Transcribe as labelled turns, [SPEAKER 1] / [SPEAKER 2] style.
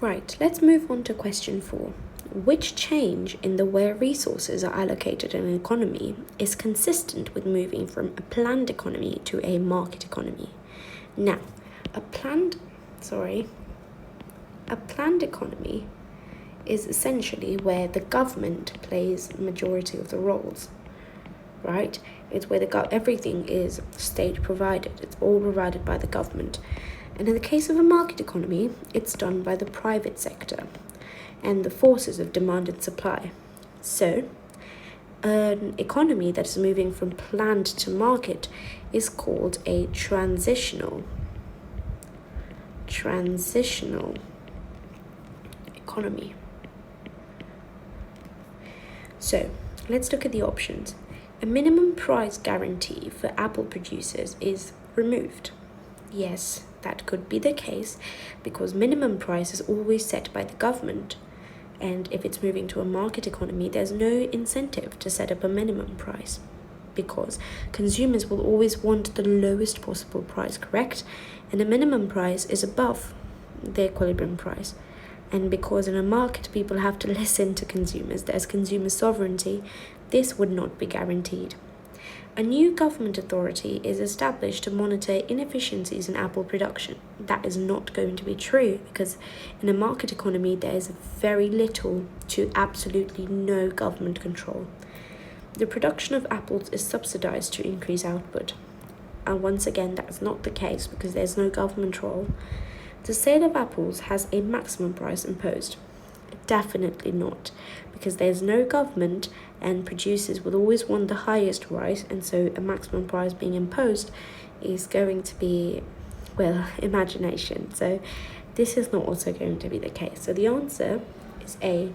[SPEAKER 1] Right, let's move on to question 4. Which change in the way resources are allocated in an economy is consistent with moving from a planned economy to a market economy? Now, a planned economy is essentially where the government plays the majority of the roles, right? It's where everything is state provided. It's all provided by the government. And in the case of a market economy, it's done by the private sector and the forces of demand and supply. So, an economy that is moving from planned to market is called a transitional economy. So, let's look at the options. A minimum price guarantee for apple producers is removed. Yes, that could be the case because minimum price is always set by the government. And if it's moving to a market economy, there's no incentive to set up a minimum price because consumers will always want the lowest possible price, correct? And the minimum price is above the equilibrium price. And because in a market people have to listen to consumers, there's consumer sovereignty, this would not be guaranteed. A new government authority is established to monitor inefficiencies in apple production. That is not going to be true because in a market economy there is very little to absolutely no government control. The production of apples is subsidized to increase output. And once again, that's not the case because there's no government role. The sale of apples has a maximum price imposed. Definitely not, because there's no government and producers will always want the highest price, and so a maximum price being imposed is going to be, imagination. So this is not also going to be the case. So the answer is A,